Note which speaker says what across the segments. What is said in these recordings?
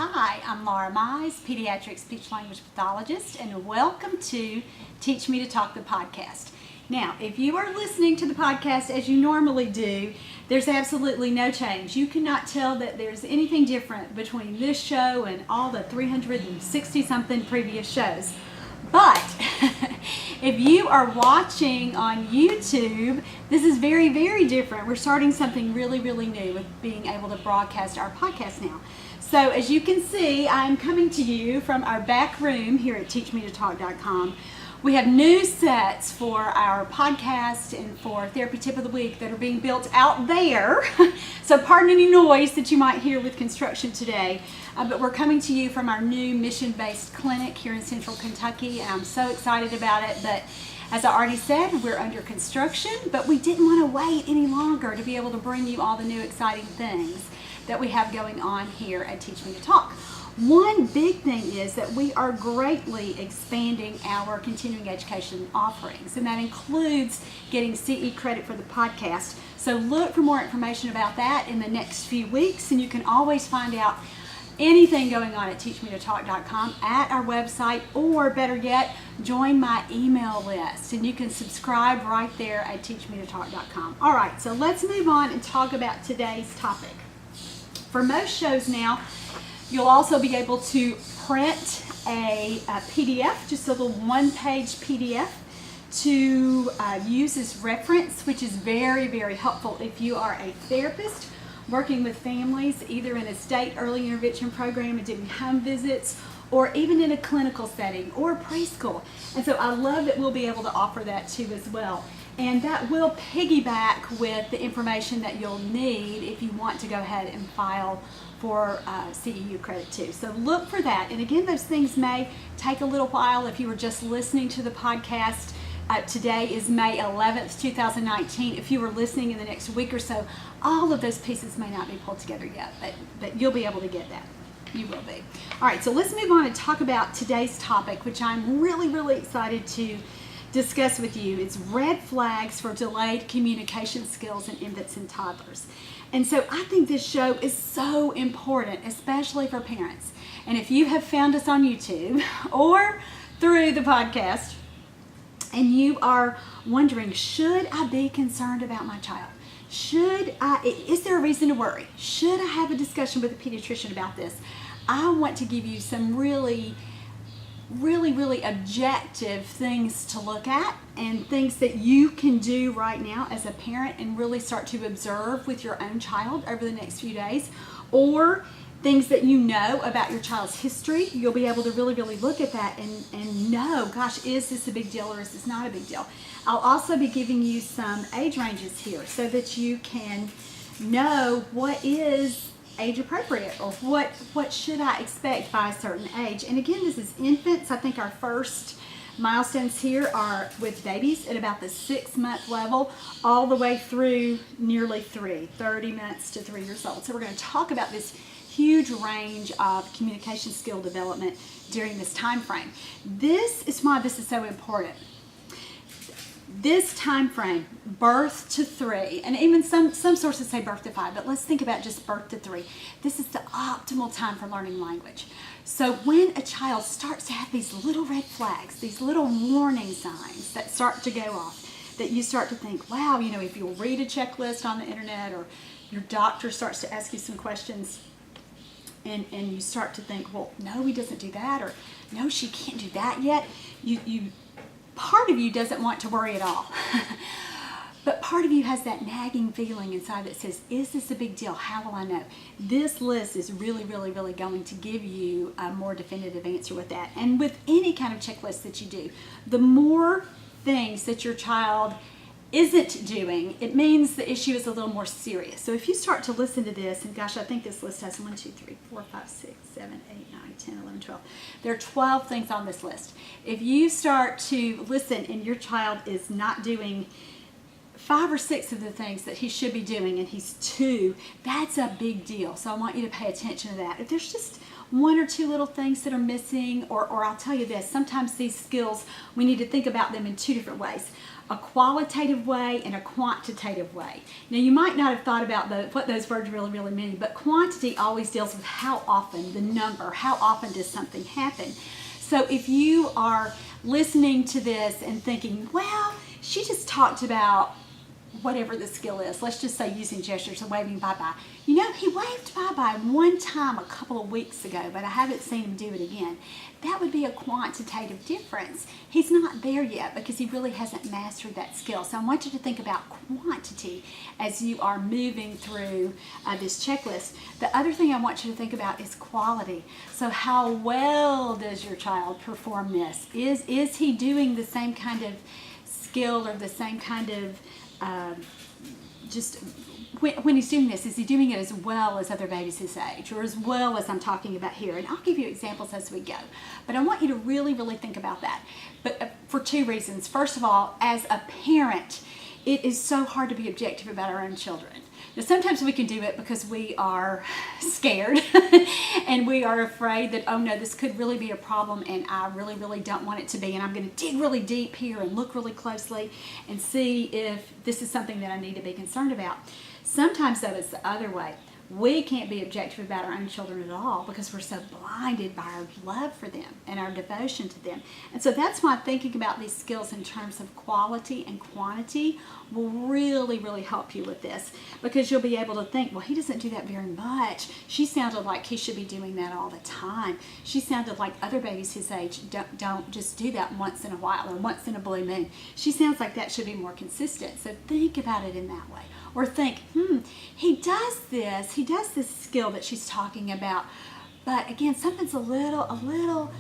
Speaker 1: Hi, I'm Laura Mize, pediatric speech-language pathologist, and welcome to Teach Me to Talk, the podcast. Now, if you are listening to the podcast as you normally do, there's absolutely no change. You cannot tell that there's anything different between this show and all the 360-something previous shows. But if you are watching on YouTube, this is very, very different. We're starting something really, really new with being able to broadcast our podcast now. So as you can see, I'm coming to you from our back room here at teachmetotalk.com. We have new sets for our podcast and for Therapy Tip of the Week that are being built out there. So pardon any noise that you might hear with construction today. But we're coming to you from our new mission-based clinic here in Central Kentucky, and I'm so excited about it. But as I already said, we're under construction, but we didn't want to wait any longer to be able to bring you all the new exciting things that we have going on here at Teach Me to Talk. One big thing is that we are greatly expanding our continuing education offerings, and that includes getting CE credit for the podcast. So look for more information about that in the next few weeks, and you can always find out anything going on at teachmetotalk.com at our website, or better yet, join my email list, and you can subscribe right there at teachmetotalk.com. All right, so let's move on and talk about today's topic. For most shows now, you'll also be able to print a PDF, just a little one-page PDF to use as reference, which is very, very helpful if you are a therapist working with families, either in a state early intervention program and doing home visits, or even in a clinical setting or preschool. And so I love that we'll be able to offer that too as well. And that will piggyback with the information that you'll need if you want to go ahead and file for CEU credit too. So look for that. And again, those things may take a little while if you were just listening to the podcast. Today is May 11th, 2019. If you were listening in the next week or so, all of those pieces may not be pulled together yet, but you'll be able to get that. You will be. All right, so let's move on and talk about today's topic, which I'm really, really excited to discuss with you. It's red flags for delayed communication skills in infants and toddlers. And so I think this show is so important, especially for parents. And if you have found us on YouTube or through the podcast, and you are wondering, should I be concerned about my child? Is there a reason to worry? Should I have a discussion with a pediatrician about this? I want to give you some really objective things to look at, and things that you can do right now as a parent and really start to observe with your own child over the next few days, or things that you know about your child's history. You'll be able to really look at that and know, gosh, is this a big deal or is this not a big deal? I'll also be giving you some age ranges here so that you can know what is age appropriate, or what should I expect by a certain age. And again, this is infants. I think our first milestones here are with babies at about the 6-month level, all the way through nearly 30 months to 3 years old. So we're going to talk about this huge range of communication skill development during this time frame. This is why this is so important. This time frame, birth to 3, and even some sources say birth to 5, but let's think about just birth to 3. This is the optimal time for learning language. So when a child starts to have these little red flags, these little warning signs that start to go off, that you start to think, wow, if you'll read a checklist on the internet, or your doctor starts to ask you some questions, and you start to think, well, no, he doesn't do that, or no, she can't do that yet. Part of you doesn't want to worry at all. But part of you has that nagging feeling inside that says, is this a big deal? How will I know? This list is really going to give you a more definitive answer with that. And with any kind of checklist that you do, the more things that your child isn't doing, it means the issue is a little more serious. So if you start to listen to this, and gosh, I think this list has 1, 2, 3, 4, 5, 6, 7, 8, 9, 10, 11, 12. There are 12 things on this list. If you start to listen and your child is not doing 5 or 6 of the things that he should be doing, and he's 2, that's a big deal. So I want you to pay attention to that. If there's just one or two little things that are missing, or I'll tell you this, sometimes these skills, we need to think about them in two different ways. A qualitative way and a quantitative way. Now, you might not have thought about what those words really mean, but quantity always deals with how often, the number, how often does something happen. So if you are listening to this and thinking, well, she just talked about whatever the skill is, let's just say using gestures and waving bye-bye. You know, he waved bye-bye one time a couple of weeks ago, but I haven't seen him do it again. That would be a quantitative difference. He's not there yet because he really hasn't mastered that skill. So I want you to think about quantity as you are moving through this checklist. The other thing I want you to think about is quality. So how well does your child perform this? Is he doing the same kind of skill or the same kind of just when he's doing this, is he doing it as well as other babies his age, or as well as I'm talking about here? And I'll give you examples as we go. But I want you to really think about that. But for two reasons. First of all, as a parent, it is so hard to be objective about our own children. Now, sometimes we can do it because we are scared and we are afraid that, oh no, this could really be a problem and I really don't want it to be, and I'm going to dig really deep here and look really closely and see if this is something that I need to be concerned about. Sometimes, though, it's the other way. We can't be objective about our own children at all because we're so blinded by our love for them and our devotion to them. And so that's why thinking about these skills in terms of quality and quantity will really help you with this, because you'll be able to think, well, he doesn't do that very much. She sounded like he should be doing that all the time. She sounded like other babies his age don't just do that once in a while or once in a blue moon. She sounds like that should be more consistent. So think about it in that way. Or think, he does this skill that she's talking about, but again, something's a little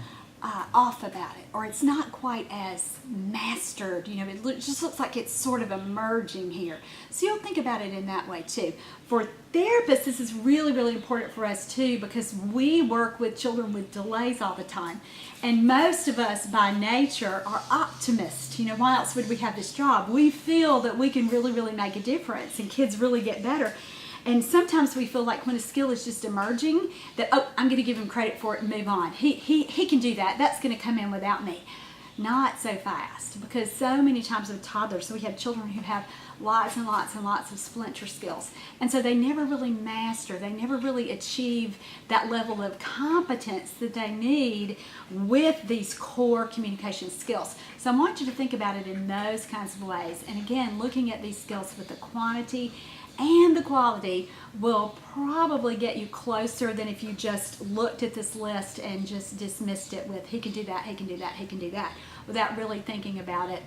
Speaker 1: off about it, or it's not quite as mastered. You know, it just looks like it's sort of emerging here. So you'll think about it in that way too. For therapists, this is really important for us too, because we work with children with delays all the time. And most of us by nature are optimists. You know, why else would we have this job? We feel that we can really make a difference and kids really get better. And sometimes we feel like when a skill is just emerging, that, oh, I'm going to give him credit for it and move on. He can do that. That's going to come in without me. Not so fast, because so many times with toddlers, we have children who have lots and lots of splinter skills. And so they never really master, they never really achieve that level of competence that they need with these core communication skills. So I want you to think about it in those kinds of ways. And again, looking at these skills with the quantity and the quality will probably get you closer than if you just looked at this list and just dismissed it with, he can do that, he can do that, he can do that, without really thinking about it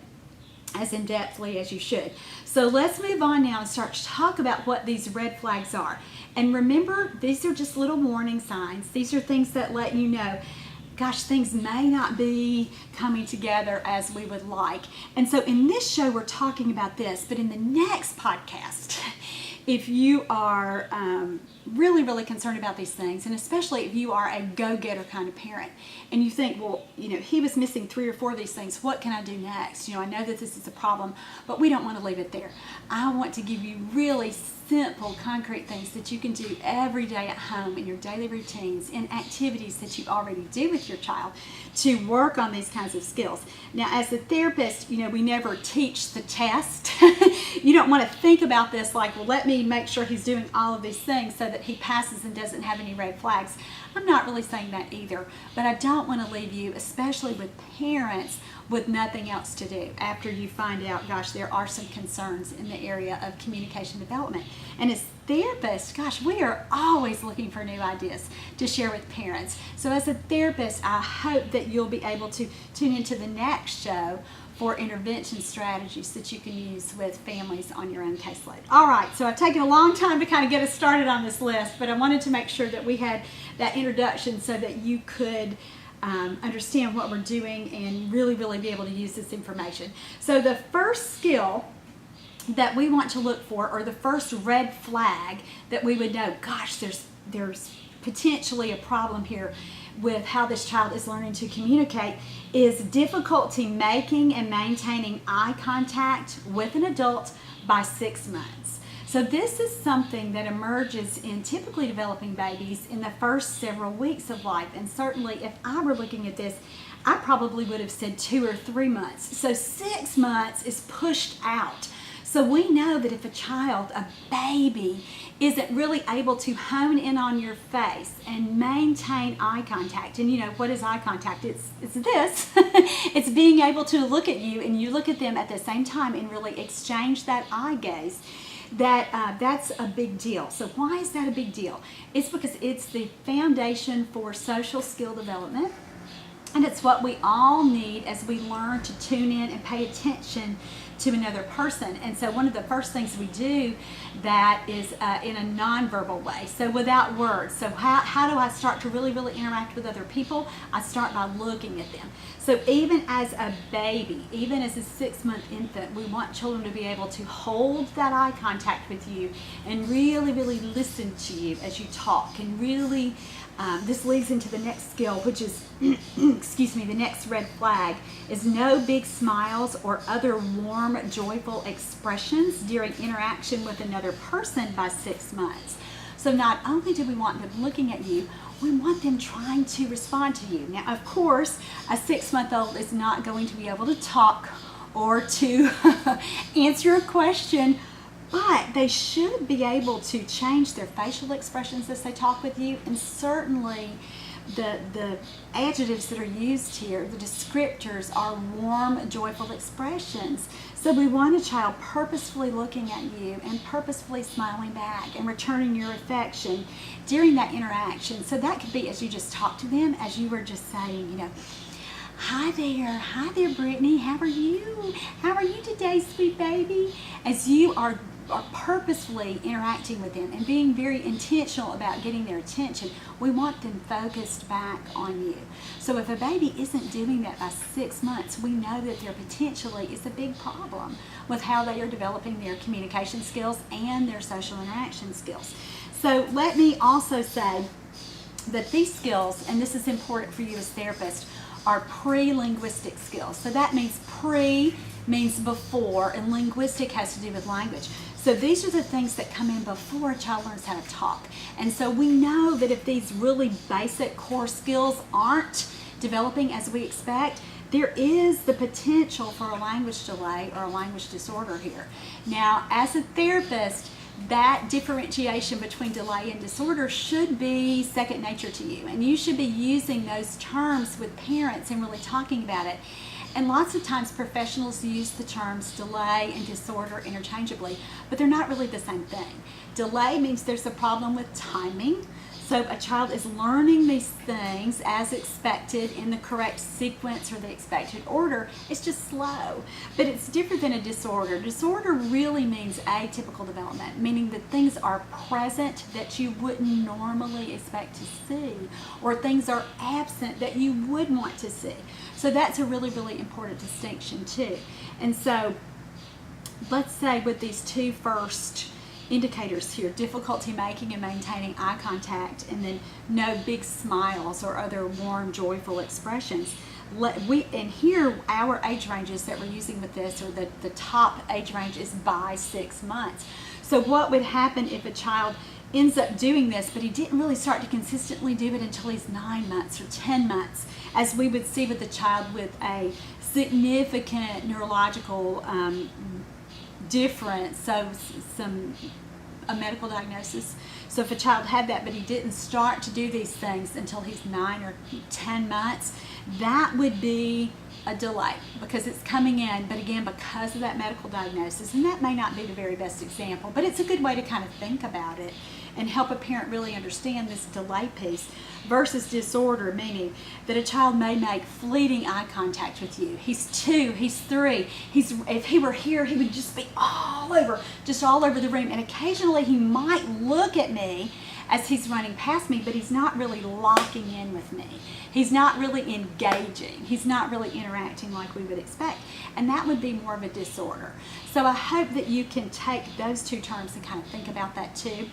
Speaker 1: as in-depthly as you should. So let's move on now and start to talk about what these red flags are. And remember, these are just little warning signs. These are things that let you know, gosh, things may not be coming together as we would like. And so in this show, we're talking about this, but in the next podcast, if you are really concerned about these things, and especially if you are a go-getter kind of parent, and you think, well, you know, he was missing 3 or 4 of these things, what can I do next? You know, I know that this is a problem, but we don't want to leave it there. I want to give you really simple, concrete things that you can do every day at home in your daily routines, in activities that you already do with your child, to work on these kinds of skills. Now, as a therapist, you know, we never teach the test. You don't want to think about this like, well, let me make sure he's doing all of these things so that he passes and doesn't have any red flags. I'm not really saying that either, but I don't want to leave you, especially with parents, with nothing else to do after you find out, gosh, there are some concerns in the area of communication development. And as therapists, gosh, we are always looking for new ideas to share with parents. So as a therapist, I hope that you'll be able to tune into the next show for intervention strategies that you can use with families on your own caseload. All right, so I've taken a long time to kind of get us started on this list, but I wanted to make sure that we had that introduction so that you could understand what we're doing and really be able to use this information. So the first skill that we want to look for, or the first red flag that we would know, gosh, there's potentially a problem here with how this child is learning to communicate, is difficulty making and maintaining eye contact with an adult by 6 months. So this is something that emerges in typically developing babies in the first several weeks of life. And certainly if I were looking at this, I probably would have said 2 or 3 months. So 6 months is pushed out. So we know that if a child, a baby, isn't really able to hone in on your face and maintain eye contact, and what is eye contact? It's this. It's being able to look at you and you look at them at the same time and really exchange that eye gaze. That's a big deal. So why is that a big deal? It's because it's the foundation for social skill development. And it's what we all need as we learn to tune in and pay attention to another person. And so one of the first things we do that is in a nonverbal way, so without words. So how do I start to really interact with other people? I start by looking at them. So even as a baby, even as a 6-month infant, we want children to be able to hold that eye contact with you and really listen to you as you talk, and really this leads into the next skill, which is, excuse me, the next red flag is no big smiles or other warm, joyful expressions during interaction with another person by 6 months. So not only do we want them looking at you, we want them trying to respond to you. Now, of course, a 6-month-old is not going to be able to talk or to answer a question, but they should be able to change their facial expressions as they talk with you, and certainly the adjectives that are used here, the descriptors, are warm, joyful expressions. So we want a child purposefully looking at you and purposefully smiling back and returning your affection during that interaction. So that could be as you just talk to them, as you were just saying, hi there, Brittany, how are you? How are you today, sweet baby? As you are purposefully interacting with them and being very intentional about getting their attention, we want them focused back on you. So if a baby isn't doing that by 6 months, we know that there potentially is a big problem with how they are developing their communication skills and their social interaction skills. So let me also say that these skills, and this is important for you as therapists, are pre-linguistic skills. So that means pre means before, and linguistic has to do with language. So these are the things that come in before a child learns how to talk. And so we know that if these really basic core skills aren't developing as we expect, there is the potential for a language delay or a language disorder here. Now, as a therapist, that differentiation between delay and disorder should be second nature to you, and you should be using those terms with parents and really talking about it. And lots of times professionals use the terms delay and disorder interchangeably, but they're not really the same thing. Delay means there's a problem with timing. So a child is learning these things as expected in the correct sequence or the expected order. It's just slow, but it's different than a disorder. Disorder really means atypical development, meaning that things are present that you wouldn't normally expect to see, or things are absent that you would want to see. So that's a really important distinction too. And so let's say with these two first indicators here, difficulty making and maintaining eye contact, and then no big smiles or other warm, joyful expressions. And here our age ranges that we're using with this, or the top age range, is by 6 months. So what would happen if a child ends up doing this, but he didn't really start to consistently do it until he's 9 months or 10 months, as we would see with a child with a significant neurological difference, so a medical diagnosis. So if a child had that, but he didn't start to do these things until he's 9 or 10 months, that would be a delay because it's coming in, but again, because of that medical diagnosis. And that may not be the very best example, but it's a good way to kind of think about it and help a parent really understand this delay piece versus disorder, meaning that a child may make fleeting eye contact with you. He's 2, he's 3, if he were here, he would just be all over the room, and occasionally he might look at me as he's running past me, but he's not really locking in with me. He's not really engaging. He's not really interacting like we would expect, and that would be more of a disorder. So I hope that you can take those two terms and kind of think about that too.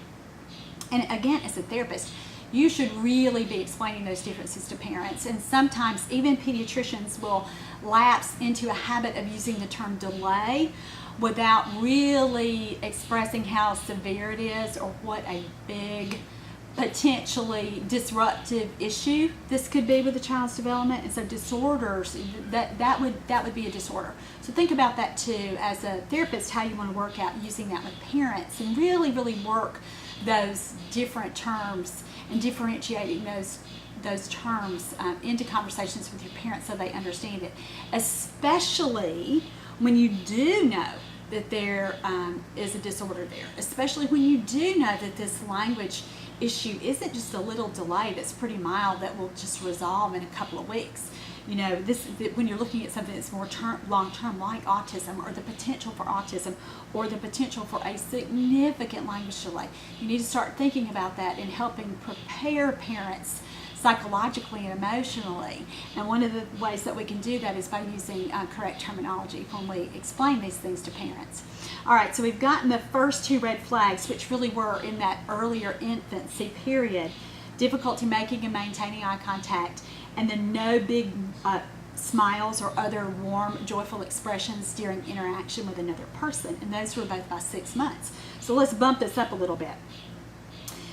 Speaker 1: And again, as a therapist, you should really be explaining those differences to parents. And sometimes even pediatricians will lapse into a habit of using the term delay without really expressing how severe it is or what a big, potentially disruptive issue this could be with a child's development. And so disorders, that would be a disorder. So think about that too as a therapist, how you want to work out using that with parents and really work those different terms and differentiating those terms into conversations with your parents so they understand it, especially when you do know that there is a disorder there, especially when you do know that this language issue isn't just a little delay that's pretty mild that will just resolve in a couple of weeks. You know, when you're looking at something that's more long-term, like autism or the potential for autism or the potential for a significant language delay, you need to start thinking about that and helping prepare parents psychologically and emotionally. And one of the ways that we can do that is by using correct terminology when we explain these things to parents. All right, so we've gotten the first two red flags, which really were in that earlier infancy period: difficulty making and maintaining eye contact, and then no big smiles or other warm, joyful expressions during interaction with another person. And those were both by 6 months. So let's bump this up a little bit.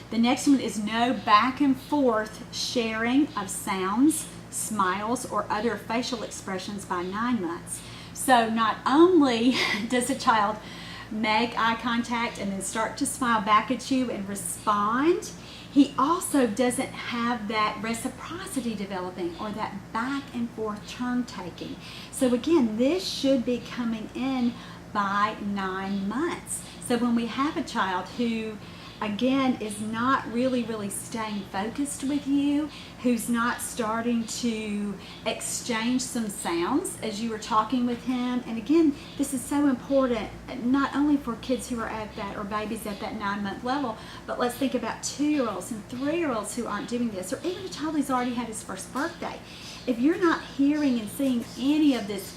Speaker 1: The next one is no back and forth sharing of sounds, smiles, or other facial expressions by 9 months. So not only does a child make eye contact and then start to smile back at you and respond, he also doesn't have that reciprocity developing or that back and forth turn taking. So again, this should be coming in by 9 months. So when we have a child who, again, is not really staying focused with you, who's not starting to exchange some sounds as you were talking with him. And again, this is so important, not only for kids who are at that, or babies at that 9-month level, but let's think about 2-year-olds and 3-year-olds who aren't doing this, or even a child who's already had his first birthday. If you're not hearing and seeing any of this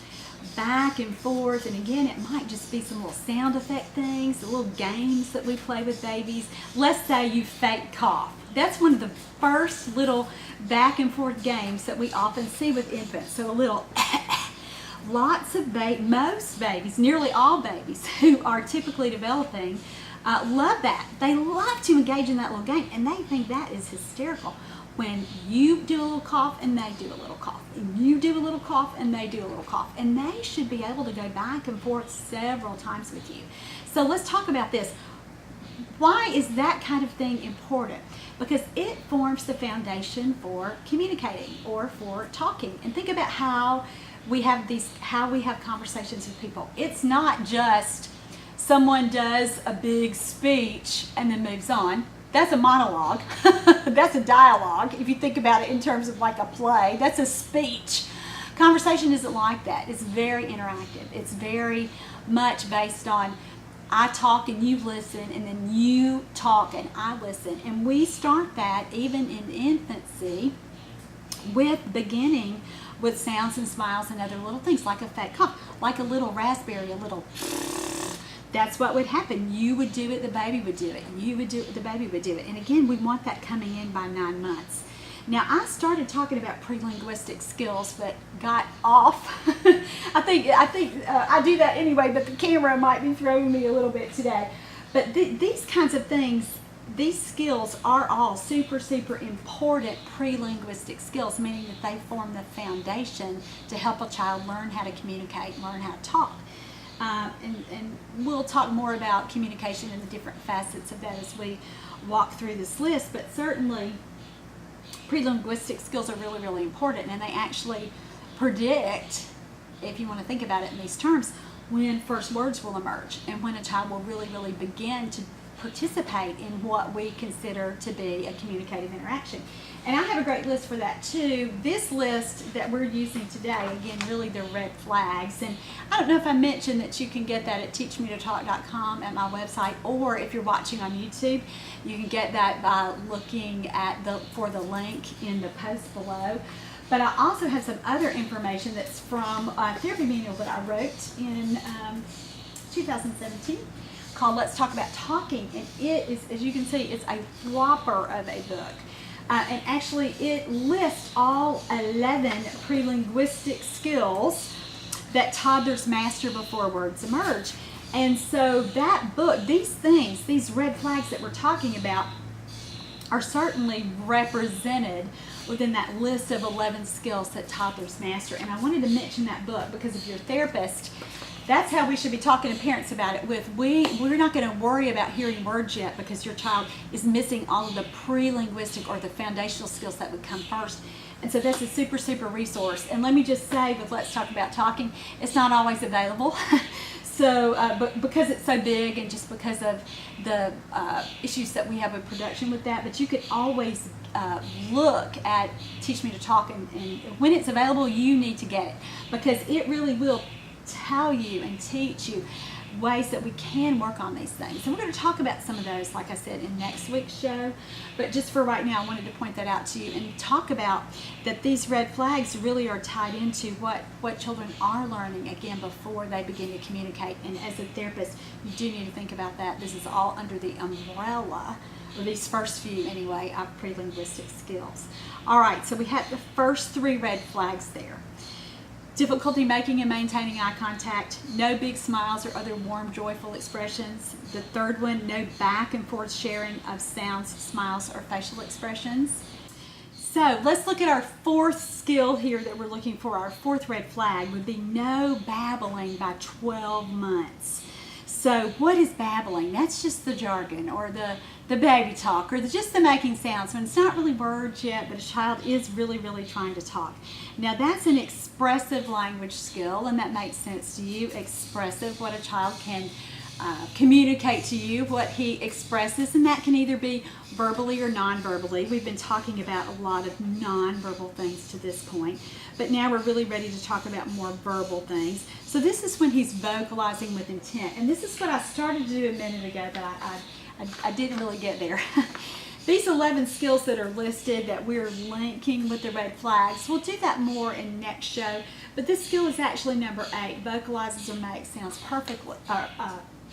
Speaker 1: back and forth, and again, it might just be some little sound effect things, the little games that we play with babies. Let's say you fake cough. That's one of the first little back and forth games that we often see with infants. So a little lots of most babies, nearly all babies who are typically developing love that. They love to engage in that little game, and they think that is hysterical. When you do a little cough and they do a little cough, and you do a little cough and they do a little cough, and they should be able to go back and forth several times with you. So let's talk about this. Why is that kind of thing important? Because it forms the foundation for communicating or for talking. And think about how we have conversations with people. It's not just someone does a big speech and then moves on. That's a monologue. That's a dialogue. If you think about it in terms of like a play, that's a speech. Conversation isn't like that. It's very interactive. It's very much based on I talk and you listen, and then you talk and I listen. And we start that even in infancy with beginning with sounds and smiles and other little things, like a fake cough, like a little raspberry, a little... That's what would happen. You would do it, the baby would do it. You would do it, the baby would do it. And again, we want that coming in by 9 months. Now, I started talking about pre-linguistic skills, but got off. I think I do that anyway, but the camera might be throwing me a little bit today. But these kinds of things, these skills are all super important pre-linguistic skills, meaning that they form the foundation to help a child learn how to communicate, learn how to talk. And we'll talk more about communication and the different facets of that as we walk through this list, but certainly pre-linguistic skills are really important, and they actually predict, if you want to think about it in these terms, when first words will emerge and when a child will really begin to participate in what we consider to be a communicative interaction. And I have a great list for that too. This list that we're using today, again, really the red flags. And I don't know if I mentioned that you can get that at teachmetotalk.com at my website, or if you're watching on YouTube, you can get that by looking at for the link in the post below. But I also have some other information that's from a therapy manual that I wrote in 2017. Called Let's Talk About Talking, and it is, as you can see, it's a whopper of a book. And actually it lists all 11 pre-linguistic skills that toddlers master before words emerge. And so that book, these things, these red flags that we're talking about are certainly represented within that list of 11 skills that toddlers master. And I wanted to mention that book because if you're a therapist, that's how we should be talking to parents about it. We're not going to worry about hearing words yet because your child is missing all of the pre-linguistic or the foundational skills that would come first. And so that's a super, super resource. And let me just say, with Let's Talk About Talking, it's not always available. So, but because it's so big and just because of the issues that we have with production with that, but you could always look at Teach Me to Talk, and when it's available, you need to get it because it really will tell you and teach you ways that we can work on these things. And we're going to talk about some of those, like I said, in next week's show. But just for right now, I wanted to point that out to you and talk about that these red flags really are tied into what children are learning, again, before they begin to communicate. And as a therapist, you do need to think about that. This is all under the umbrella, or these first few anyway, of pre-linguistic skills. All right, so we have the first 3 red flags there. Difficulty making and maintaining eye contact, no big smiles or other warm, joyful expressions. The third one, no back and forth sharing of sounds, smiles, or facial expressions. So let's look at our 4th skill here that we're looking for. Our 4th red flag would be no babbling by 12 months. So what is babbling? That's just the jargon or the baby talk or just the making sounds. When it's not really words yet, but a child is really, really trying to talk. Now that's an expressive language skill, and that makes sense to you. Expressive, what a child can communicate to you, what he expresses, and that can either be verbally or non-verbally. We've been talking about a lot of non-verbal things to this point, but now we're really ready to talk about more verbal things. So this is when he's vocalizing with intent, and this is what I started to do a minute ago, but I didn't really get there. These 11 skills that are listed that we're linking with the red flags, we'll do that more in next show, but this skill is actually number 8, vocalizes or makes sounds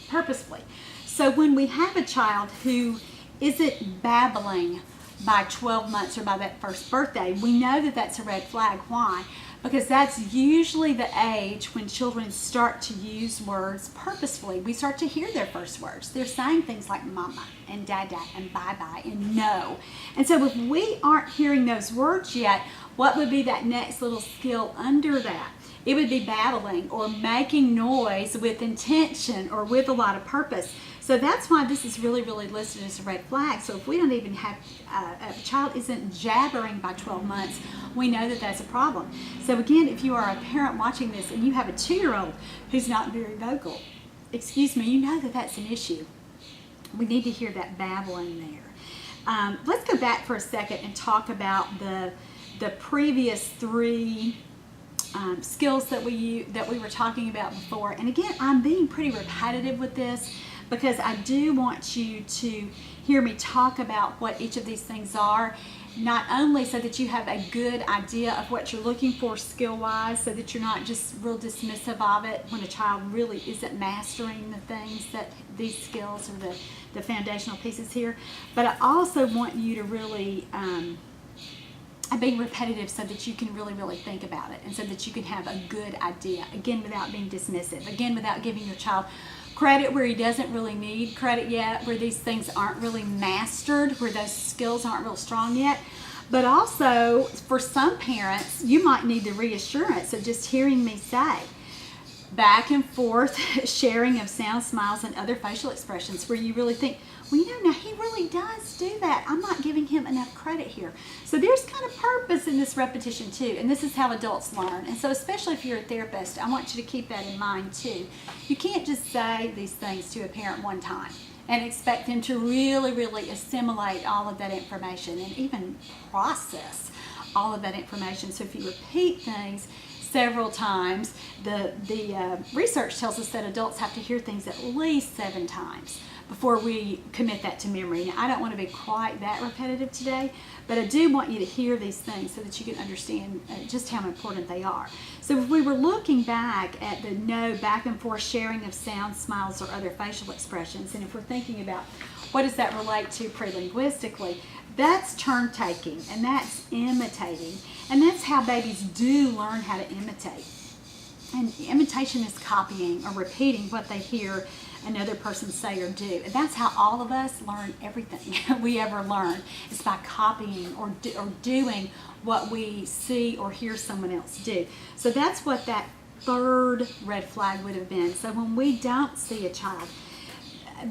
Speaker 1: purposefully. So when we have a child who isn't babbling by 12 months or by that first birthday, we know that that's a red flag. Why? Because that's usually the age when children start to use words purposefully. We start to hear their first words. They're saying things like mama and dada and bye-bye and no. And so if we aren't hearing those words yet, what would be that next little skill under that? It would be babbling or making noise with intention or with a lot of purpose. So that's why this is really, really listed as a red flag. So if we don't even have, a child isn't jabbering by 12 months, we know that that's a problem. So again, if you are a parent watching this and you have a 2-year-old who's not very vocal, you know that that's an issue. We need to hear that babbling there. Let's go back for a second and talk about the previous 3 skills that we were talking about before. And again, I'm being pretty repetitive with this because I do want you to hear me talk about what each of these things are, not only so that you have a good idea of what you're looking for skill-wise, so that you're not just real dismissive of it when a child really isn't mastering the things that these skills or the foundational pieces here, but I also want you to really I'm being repetitive so that you can really, really think about it and so that you can have a good idea, again, without being dismissive, again, without giving your child credit where he doesn't really need credit yet, where these things aren't really mastered, where those skills aren't real strong yet. But also, for some parents, you might need the reassurance of just hearing me say, back and forth sharing of sounds, smiles, and other facial expressions where you really think, well, now he really does do that. I'm not giving him enough credit here. So there's kind of purpose in this repetition too, and this is how adults learn. And so especially if you're a therapist, I want you to keep that in mind too. You can't just say these things to a parent one time and expect them to really, really assimilate all of that information and even process all of that information. So if you repeat things several times, the research tells us that adults have to hear things at least 7 times before we commit that to memory. Now, I don't want to be quite that repetitive today, but I do want you to hear these things so that you can understand just how important they are. So if we were looking back at the no back and forth sharing of sounds, smiles, or other facial expressions, and if we're thinking about what does that relate to pre-linguistically, that's turn taking and that's imitating, and that's how babies do learn how to imitate. And imitation is copying or repeating what they hear another person say or do. And that's how all of us learn everything we ever learn. It's by copying or doing what we see or hear someone else do. So that's what that third red flag would have been. So when we don't see a child,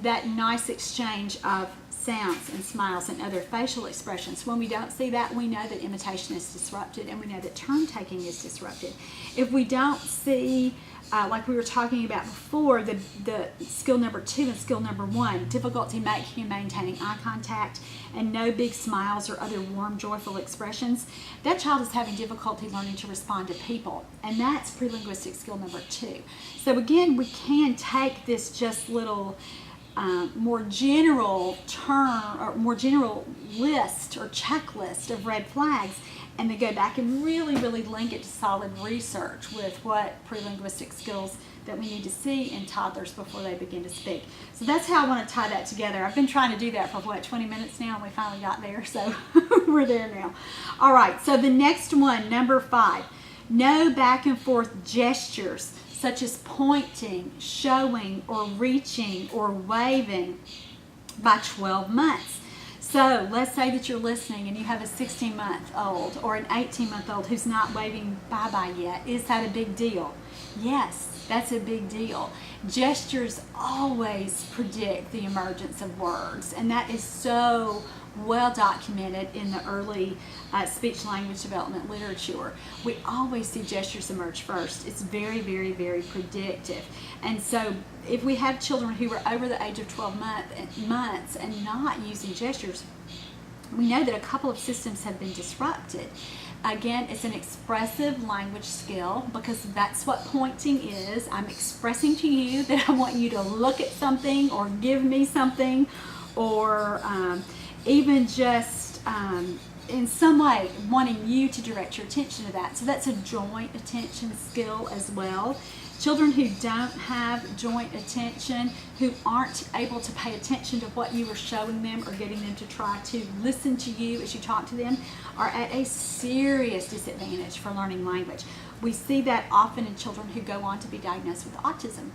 Speaker 1: that nice exchange of sounds and smiles and other facial expressions, when we don't see that, we know that imitation is disrupted, and we know that turn taking is disrupted. If we don't see, like we were talking about before, the skill number 2 and skill number 1, difficulty making and maintaining eye contact and no big smiles or other warm, joyful expressions, that child is having difficulty learning to respond to people, and that's pre-linguistic skill number 2. So again, we can take this just little more general term or more general list or checklist of red flags, and then go back and really link it to solid research with what pre-linguistic skills that we need to see in toddlers before they begin to speak. So that's how I want to tie that together. I've been trying to do that for 20 minutes now, and we finally got there, so we're there now. All right, so the next one, number 5, no back and forth gestures such as pointing, showing, or reaching, or waving by 12 months. So let's say that you're listening and you have a 16-month-old or an 18-month-old who's not waving bye-bye yet. Is that a big deal? Yes, that's a big deal. Gestures always predict the emergence of words, and that is so well documented in the early speech language development literature. We always see gestures emerge first. It's very predictive. And so if we have children who are over the age of 12 months and not using gestures, we know that a couple of systems have been disrupted. Again, it's an expressive language skill, because that's what pointing is. I'm expressing to you that I want you to look at something or give me something, or even just in some way wanting you to direct your attention to that. So that's a joint attention skill as well. Children who don't have joint attention, who aren't able to pay attention to what you are showing them or getting them to try to listen to you as you talk to them, are at a serious disadvantage for learning language. We see that often in children who go on to be diagnosed with autism.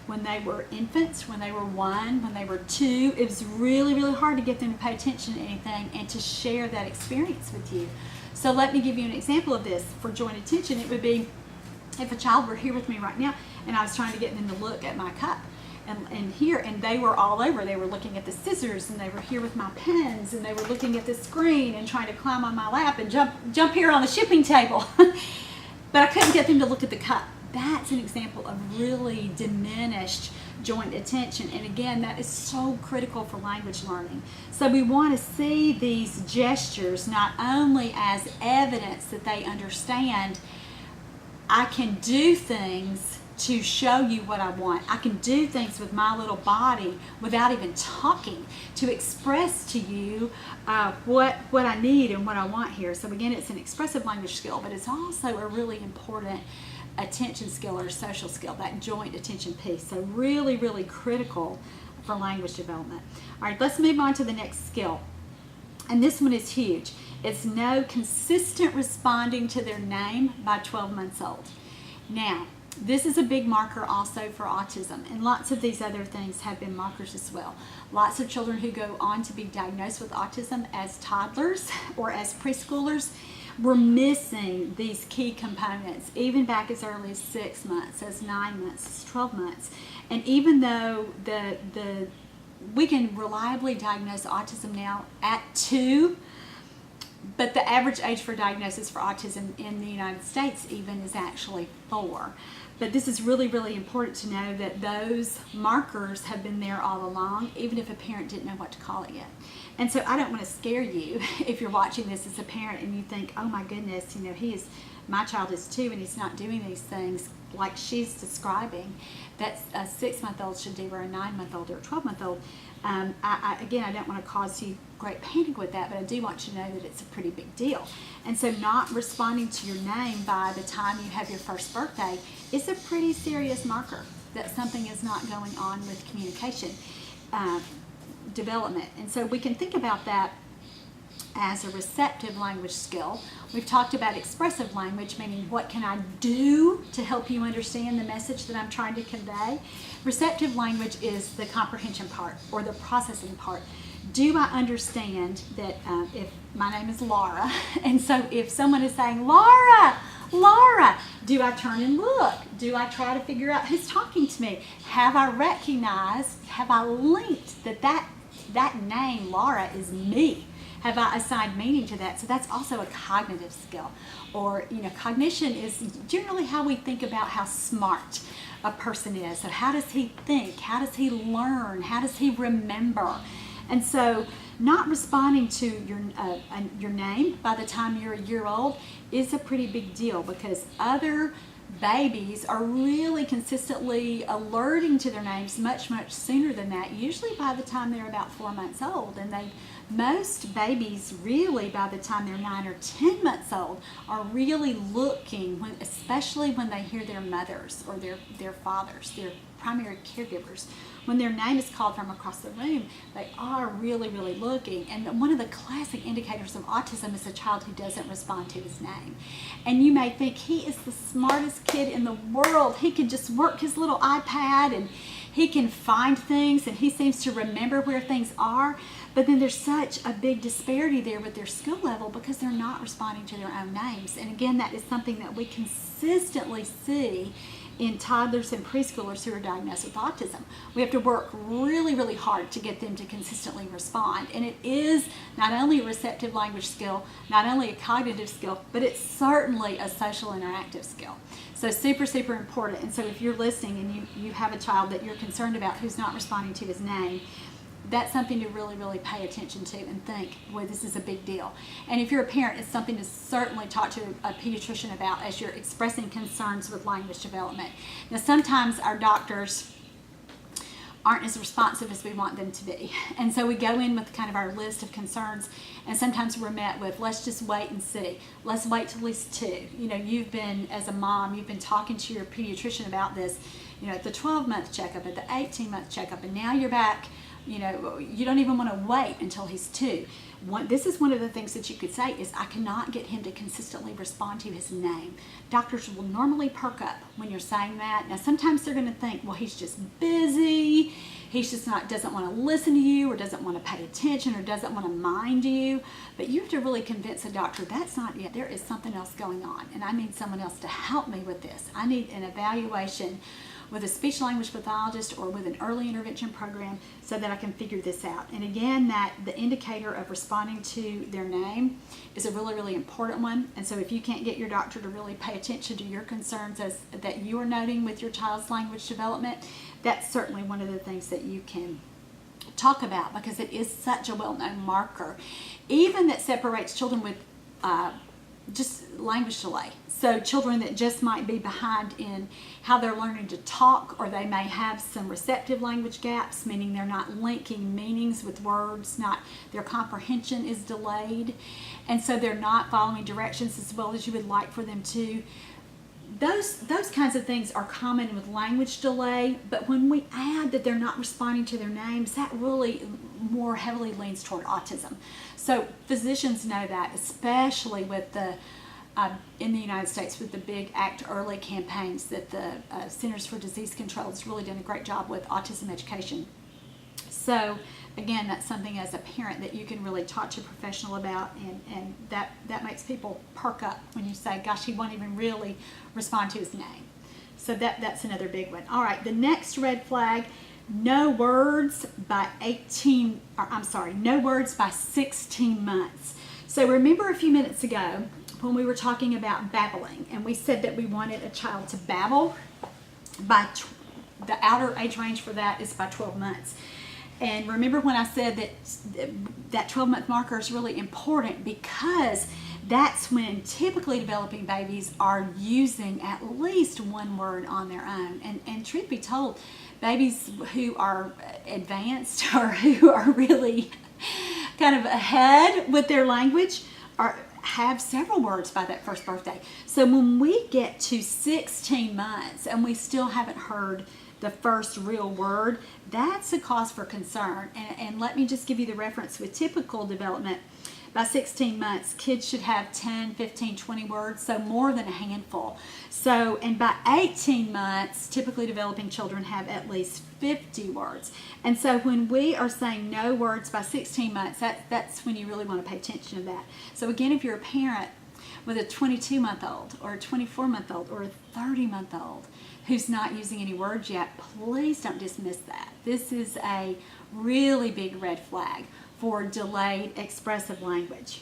Speaker 1: When they were infants, when they were 1, when they were 2, it was really hard to get them to pay attention to anything and to share that experience with you. So let me give you an example of this. For joint attention, it would be if a child were here with me right now and I was trying to get them to look at my cup and here, and they were all over. They were looking at the scissors, and they were here with my pens, and they were looking at the screen and trying to climb on my lap and jump here on the shipping table. But I couldn't get them to look at the cup. That's an example of really diminished joint attention. And again, that is so critical for language learning. So we want to see these gestures not only as evidence that they understand I can do things to show you what I want. I can do things with my little body without even talking to express to you what I need and what I want here. So again, it's an expressive language skill, but it's also a really important attention skill or social skill, that joint attention piece. So really critical for language development. All right, let's move on to the next skill. And this one is huge. It's no consistent responding to their name by 12 months old. Now, this is a big marker also for autism, and lots of these other things have been markers as well. Lots of children who go on to be diagnosed with autism as toddlers or as preschoolers were missing these key components, even back as early as 6 months, as 9 months, as 12 months. And even though we can reliably diagnose autism now at 2, but the average age for diagnosis for autism in the United States even is actually 4. But this is really important to know that those markers have been there all along, even if a parent didn't know what to call it yet. And so I don't want to scare you if you're watching this as a parent and you think, oh my goodness, my child is 2 and he's not doing these things like she's describing that a 6-month-old should do, or a 9-month-old or a 12-month-old. Again, I don't want to cause you great panic with that, but I do want you to know that it's a pretty big deal. And so not responding to your name by the time you have your first birthday is a pretty serious marker that something is not going on with communication development. And so we can think about that as a receptive language skill. We've talked about expressive language, meaning what can I do to help you understand the message that I'm trying to convey. Receptive language is the comprehension part or the processing part. Do I understand that if my name is Laura, and so if someone is saying, Laura, Laura, do I turn and look? Do I try to figure out who's talking to me? Have I recognized, have I linked that name, Laura, is me? Have I assigned meaning to that? So that's also a cognitive skill. Or, cognition is generally how we think about how smart a person is. So how does he think? How does he learn? How does he remember? And so not responding to your name by the time you're a year old is a pretty big deal, because other babies are really consistently alerting to their names much, much sooner than that, usually by the time they're about 4 months old. And most babies really by the time they're 9 or 10 months old are really looking, especially when they hear their mothers or their fathers, their primary caregivers. When their name is called from across the room, they are really, really looking. And one of the classic indicators of autism is a child who doesn't respond to his name. And you may think he is the smartest kid in the world. He can just work his little iPad and he can find things and he seems to remember where things are. But then there's such a big disparity there with their skill level because they're not responding to their own names. And again, that is something that we consistently see in toddlers and preschoolers who are diagnosed with autism. We have to work really, really hard to get them to consistently respond. And it is not only a receptive language skill, not only a cognitive skill, but it's certainly a social interactive skill. So super, super important. And so if you're listening and you have a child that you're concerned about who's not responding to his name, that's something to really, really pay attention to and think, boy, this is a big deal. And if you're a parent, it's something to certainly talk to a pediatrician about as you're expressing concerns with language development. Now, sometimes our doctors aren't as responsive as we want them to be. And so we go in with kind of our list of concerns, and sometimes we're met with, let's just wait and see. Let's wait till he's 2. You've been, as a mom, you've been talking to your pediatrician about this, at the 12-month checkup, at the 18-month checkup, and now you're back. You don't even want to wait until he's 2. This is one of the things that you could say is, I cannot get him to consistently respond to his name. Doctors will normally perk up when you're saying that. Now, sometimes they're going to think, well, he's just busy. He's just doesn't want to listen to you, or doesn't want to pay attention, or doesn't want to mind you. But you have to really convince a doctor, that's not it. There is something else going on, and I need someone else to help me with this. I need an evaluation with a speech language pathologist or with an early intervention program so that I can figure this out. And again, that the indicator of responding to their name is a really, really important one. And so if you can't get your doctor to really pay attention to your concerns that you are noting with your child's language development, that's certainly one of the things that you can talk about, because it is such a well-known marker, even that separates children with just language delay. So children that just might be behind in how they're learning to talk, or they may have some receptive language gaps, meaning they're not linking meanings with words, their comprehension is delayed, and so they're not following directions as well as you would like for them to. Those kinds of things are common with language delay, but when we add that they're not responding to their names, that really more heavily leans toward autism. So physicians know that, especially with in the United States with the big Act Early campaigns that the Centers for Disease Control has really done a great job with autism education. So again, that's something as a parent that you can really talk to a professional about, and that makes people perk up when you say, gosh, he won't even really respond to his name. So that's another big one. All right, the next red flag, no words by 16 months. So remember a few minutes ago when we were talking about babbling, and we said that we wanted a child to babble by the outer age range for that is by 12 months. And remember when I said that 12-month marker is really important, because that's when typically developing babies are using at least one word on their own. And truth be told, babies who are advanced or who are really kind of ahead with their language have several words by that first birthday. So when we get to 16 months and we still haven't heard the first real word, that's a cause for concern. And let me just give you the reference with typical development. By 16 months, kids should have 10, 15, 20 words, so more than a handful. So, and by 18 months, typically developing children have at least 50 words. And so when we are saying no words by 16 months, that's when you really want to pay attention to that. So again, if you're a parent with a 22-month-old or a 24-month-old or a 30-month-old who's not using any words yet, please don't dismiss that. This is a really big red flag for delayed expressive language.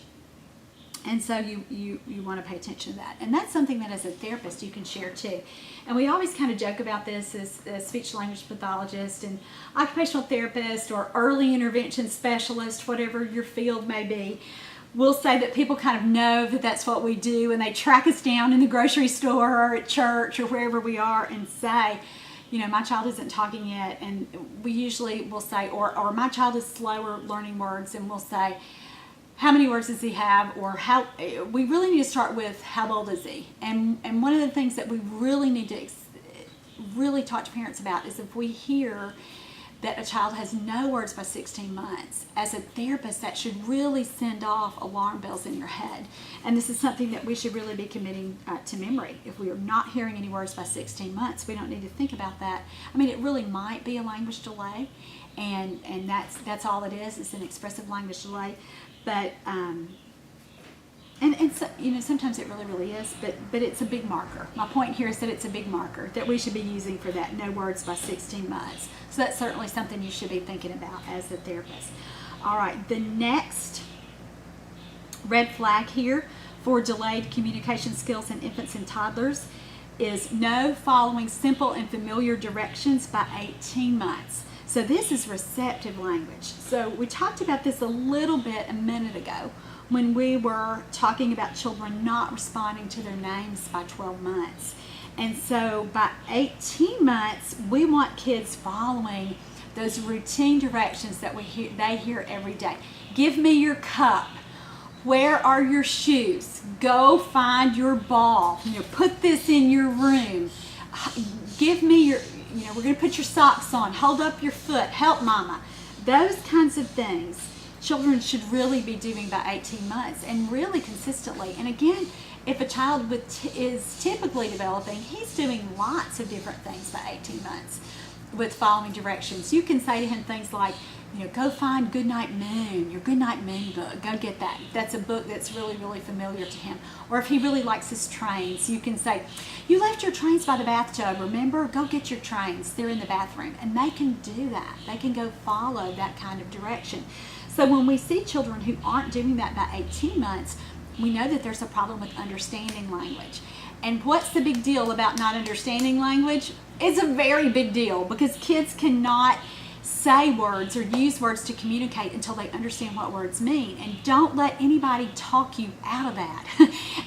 Speaker 1: And so you want to pay attention to that. And that's something that as a therapist you can share too. And we always kind of joke about this as speech language pathologist and occupational therapist or early intervention specialist, whatever your field may be. We'll say that people kind of know that that's what we do, and they track us down in the grocery store or at church or wherever we are and say, you know, my child isn't talking yet. And we usually will say, or my child is slower learning words, and we'll say, how many words does he have? Or how, we really need to start with how old is he? And one of the things that we really need to really talk to parents about is if we hear that a child has no words by 16 months, as a therapist, that should really send off alarm bells in your head. And this is something that we should really be committing to memory. If we are not hearing any words by 16 months, we don't need to think about that. I mean, it really might be a language delay, and that's all it is. It's an expressive language delay. But and so, you know, sometimes it really is, but it's a big marker. My point here is that it's a big marker that we should be using for that no words by 16 months. So that's certainly something you should be thinking about as a therapist. All right, the next red flag here for delayed communication skills in infants and toddlers is no following simple and familiar directions by 18 months. So this is receptive language. So we talked about this a little bit a minute ago when we were talking about children not responding to their names by 12 months. And so by 18 months, we want kids following those routine directions that they hear every day. Give me your cup. Where are your shoes? Go find your ball. You know, put this in your room. Give me your, you know, we're going to put your socks on. Hold up your foot. Help mama. Those kinds of things children should really be doing by 18 months and really consistently. And again, if a child is typically developing, he's doing lots of different things by 18 months with following directions. You can say to him things like, you know, go find Goodnight Moon, your Goodnight Moon book. Go get that. That's a book that's really familiar to him. Or if he really likes his trains, you can say, you left your trains by the bathtub, remember? Go get your trains. They're in the bathroom. And they can do that. They can go follow that kind of direction. So when we see children who aren't doing that by 18 months, we know that there's a problem with understanding language. And what's the big deal about not understanding language? It's a very big deal because kids cannot say words or use words to communicate until they understand what words mean. And don't let anybody talk you out of that.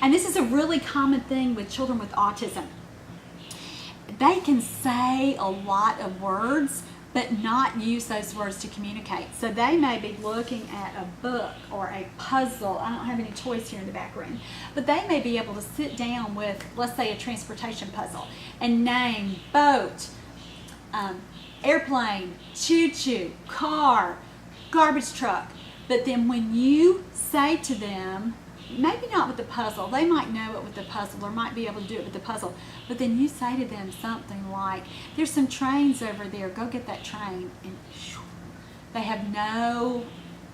Speaker 1: And this is a really common thing with children with autism. They can say a lot of words, but not use those words to communicate. So they may be looking at a book or a puzzle. I don't have any toys here in the back room, but they may be able to sit down with, let's say, a transportation puzzle and name boat, airplane, choo-choo, car, garbage truck. But then when you say to them, maybe not with the puzzle, they might know it with the puzzle or might be able to do it with the puzzle, but then you say to them something like, there's some trains over there, go get that train, and they have no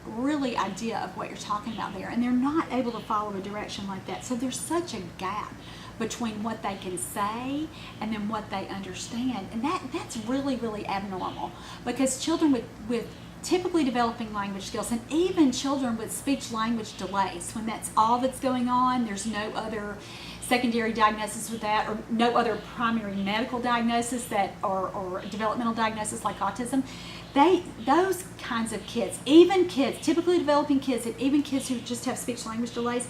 Speaker 1: really idea of what you're talking about there, and they're not able to follow a direction like that. So there's such a gap between what they can say and then what they understand, and that's really abnormal, because children with typically developing language skills, and even children with speech language delays, when that's all that's going on, there's no other secondary diagnosis with that, or no other primary medical diagnosis that or developmental diagnosis like autism, those kinds of kids, even kids, typically developing kids, and even kids who just have speech language delays,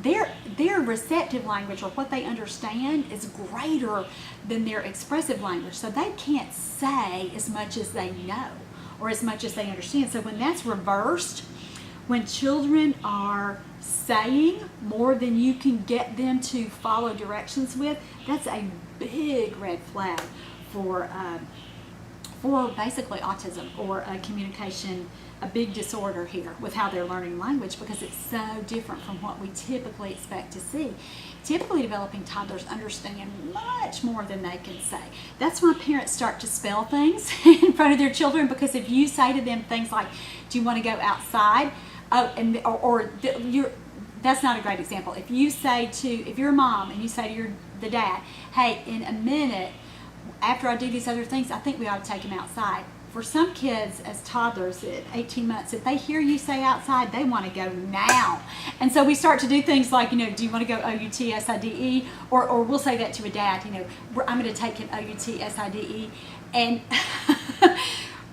Speaker 1: their receptive language, or what they understand, is greater than their expressive language. So they can't say as much as they know or as much as they understand. So when that's reversed, when children are saying more than you can get them to follow directions with, that's a big red flag for for basically autism or a big disorder here with how they're learning language, because it's so different from what we typically expect to see. Typically developing toddlers understand much more than they can say. That's why parents start to spell things in front of their children, because if you say to them things like, do you want to go outside? That's not a great example. If you're a mom and you say to the dad, hey, in a minute, after I do these other things, I think we ought to take him outside. For some kids as toddlers at 18 months, if they hear you say outside, they want to go now. And so we start to do things like, do you want to go O-U-T-S-I-D-E? Or we'll say that to a dad, I'm going to take him O-U-T-S-I-D-E. And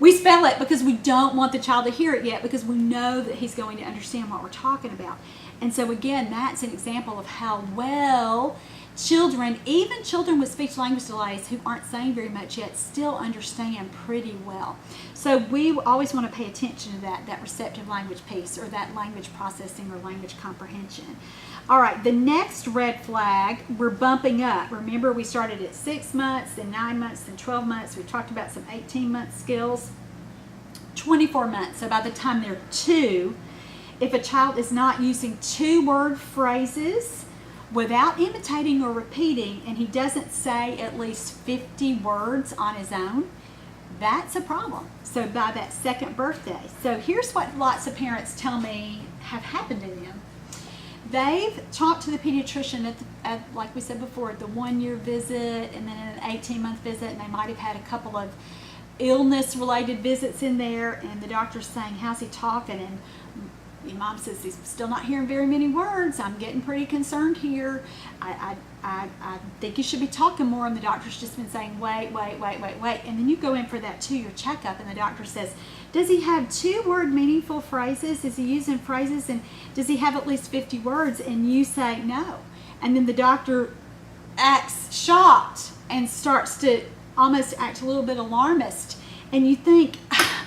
Speaker 1: we spell it because we don't want the child to hear it yet, because we know that he's going to understand what we're talking about. And so again, that's an example of how well children, even children with speech language delays who aren't saying very much yet, still understand pretty well. So we always want to pay attention to that receptive language piece, or that language processing or language comprehension. All right, the next red flag, we're bumping up. Remember, we started at 6 months, then 9 months, then 12 months. We talked about some 18-month skills. 24 months, so by the time they're 2, if a child is not using 2-word phrases without imitating or repeating, and he doesn't say at least 50 words on his own, that's a problem. So by that 2nd birthday. So here's what lots of parents tell me have happened to them. They've talked to the pediatrician like we said before, the 1-year visit, and then an 18-month visit, and they might have had a couple of illness-related visits in there, and the doctor's saying, how's he talking? And your mom says, he's still not hearing very many words. I'm getting pretty concerned here. I think you should be talking more. And the doctor's just been saying, wait. And then you go in for that 2-year checkup, and the doctor says, does he have 2-word meaningful phrases? Is he using phrases? And does he have at least 50 words? And you say no. And then the doctor acts shocked and starts to almost act a little bit alarmist. And you think,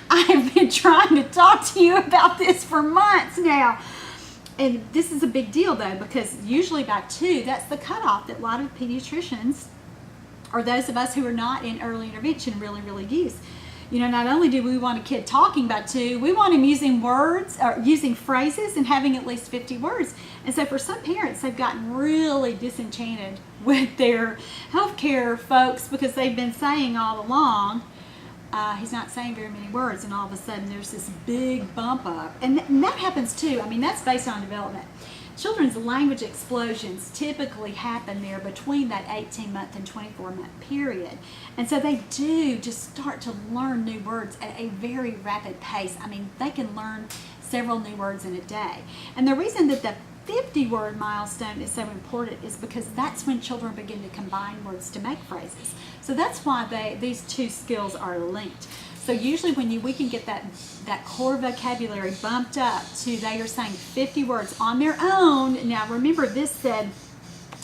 Speaker 1: I have been trying to talk to you about this for months now. And this is a big deal, though, because usually by 2, that's the cutoff that a lot of pediatricians, or those of us who are not in early intervention, really use. Not only do we want a kid talking by 2, we want him using words, or using phrases, and having at least 50 words. And so for some parents, they've gotten really disenchanted with their healthcare folks, because they've been saying all along, he's not saying very many words, and all of a sudden there's this big bump up. And that happens too. I mean, that's based on development. Children's language explosions typically happen there between that 18-month and 24-month period. And so they do just start to learn new words at a very rapid pace. I mean, they can learn several new words in a day. And the reason that the 50-word milestone is so important is because that's when children begin to combine words to make phrases. So that's why these 2 skills are linked. So usually when we can get that core vocabulary bumped up to they are saying 50 words on their own. Now remember, this said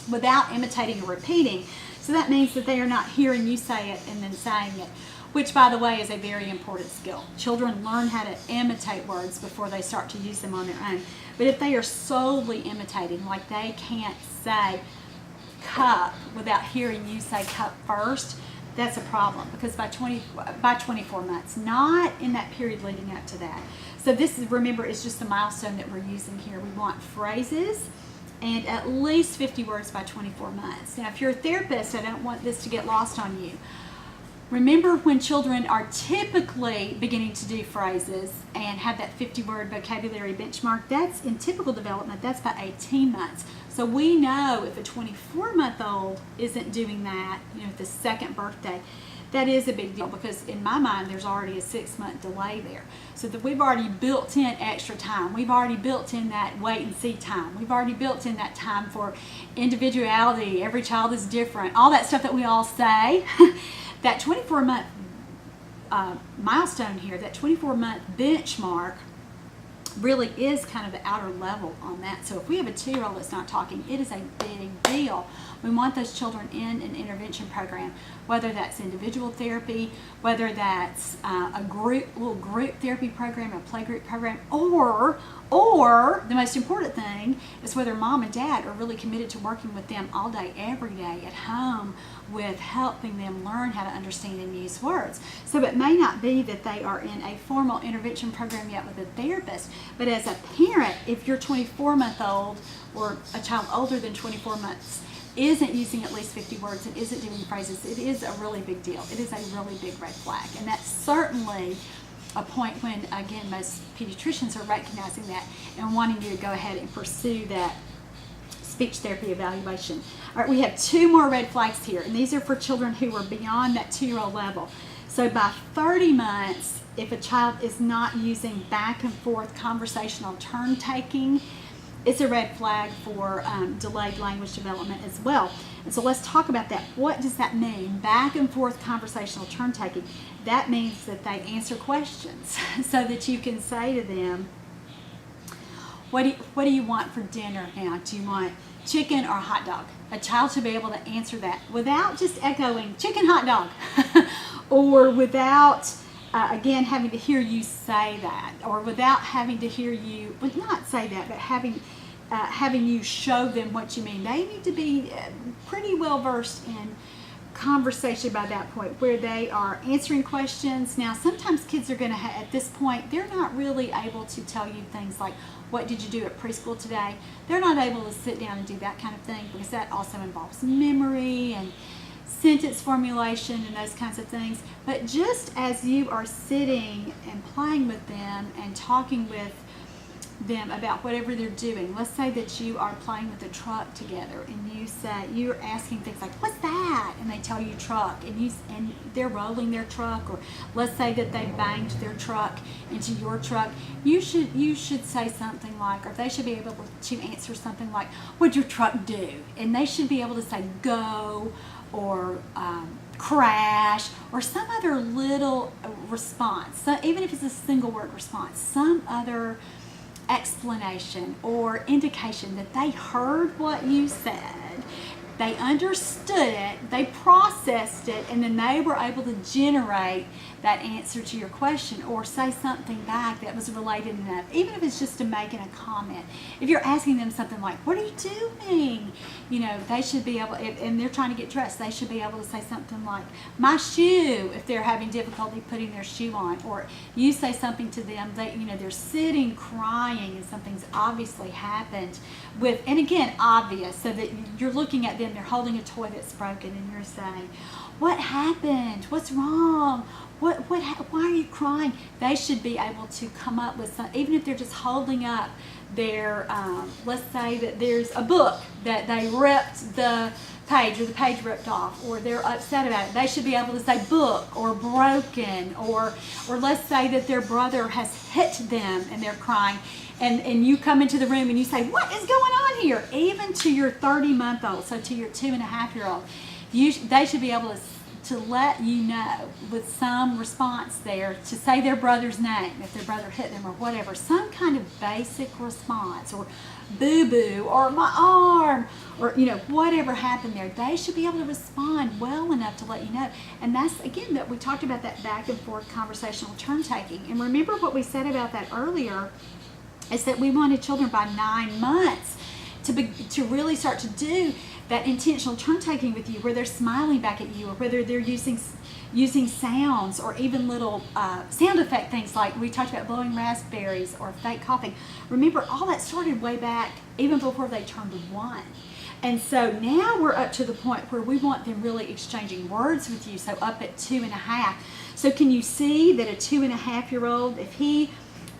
Speaker 1: without imitating or repeating. So that means that they are not hearing you say it and then saying it, which by the way is a very important skill. Children learn how to imitate words before they start to use them on their own. But if they are solely imitating, like they can't say cup without hearing you say cup first, that's a problem, because by 24 months, not in that period leading up to that. So this is, remember, is just the milestone that we're using here. We want phrases and at least 50 words by 24 months. Now, if you're a therapist, I don't want this to get lost on you. Remember, when children are typically beginning to do phrases and have that 50-word vocabulary benchmark, that's in typical development, that's by 18 months. So we know if a 24-month-old isn't doing that, at the 2nd birthday, that is a big deal, because in my mind, there's already a 6-month delay there. So that we've already built in extra time. We've already built in that wait and see time. We've already built in that time for individuality. Every child is different. All that stuff that we all say. That 24-month milestone here, that 24-month benchmark, really is kind of the outer level on that. So if we have a 2-year-old that's not talking, it is a big deal. We want those children in an intervention program, whether that's individual therapy, whether that's a little group therapy program, a play group program, or the most important thing is whether mom and dad are really committed to working with them all day, every day at home, with helping them learn how to understand and use words. So it may not be that they are in a formal intervention program yet with a therapist, but as a parent, if your 24-month-old or a child older than 24 months isn't using at least 50 words and isn't doing phrases, it is a really big deal. It is a really big red flag. And that's certainly a point when, again, most pediatricians are recognizing that and wanting you to go ahead and pursue that speech therapy evaluation. All right, we have 2 more red flags here, and these are for children who are beyond that 2-year-old level. So by 30 months, if a child is not using back and forth conversational turn taking, it's a red flag for delayed language development as well. And so let's talk about that. What does that mean? Back and forth conversational turn taking. That means that they answer questions so that you can say to them, what do you want for dinner now? Do you want chicken or hot dog? A child should be able to answer that without just echoing chicken, hot dog, or without again having to hear you say that, or without having to hear you, well, not say that, but having you show them what you mean. They need to be pretty well versed in conversation by that point, where they are answering questions. Now, sometimes kids are going to at this point, they're not really able to tell you things like, what did you do at preschool today? They're not able to sit down and do that kind of thing, because that also involves memory and sentence formulation and those kinds of things. But just as you are sitting and playing with them and talking with them about whatever they're doing, let's say that you are playing with a truck together, and you're asking things like, what's that? And they tell you truck, and they're rolling their truck, or let's say that they banged their truck into your truck. You should say something like, or they should be able to answer something like, what'd your truck do? And they should be able to say go, or crash, or some other little response. So even if it's a single word response, some other explanation or indication that they heard what you said, they understood it, they processed it, and then they were able to generate that answer to your question, or say something back that was related enough, even if it's just to making a comment. If you're asking them something like, what are you doing? They should be able, and they're trying to get dressed, they should be able to say something like, my shoe, if they're having difficulty putting their shoe on. Or you say something to them, they're sitting crying and something's obviously happened with, and again, obvious, so that you're looking at them, they're holding a toy that's broken, and you're saying, what happened? What's wrong? Why are you crying? They should be able to come up with some, even if they're just holding up their, let's say that there's a book that they ripped the page, or the page ripped off, or they're upset about it. They should be able to say book, or broken, or let's say that their brother has hit them and they're crying, and you come into the room and you say, what is going on here? Even to your 30-month-old, so to your 2.5-year-old, they should be able to let you know with some response there, to say their brother's name if their brother hit them or whatever, some kind of basic response, or boo-boo, or my arm, or whatever happened there. They should be able to respond well enough to let you know. And that's, again, that we talked about that back and forth conversational turn taking. And remember what we said about that earlier, is that we wanted children by 9 months to really start to do that intentional turn taking with you, where they're smiling back at you, or whether they're using sounds, or even little sound effect things like we talked about, blowing raspberries or fake coughing. Remember, all that started way back even before they turned 1. And so now we're up to the point where we want them really exchanging words with you, so up at 2.5. So can you see that a 2.5-year-old, if he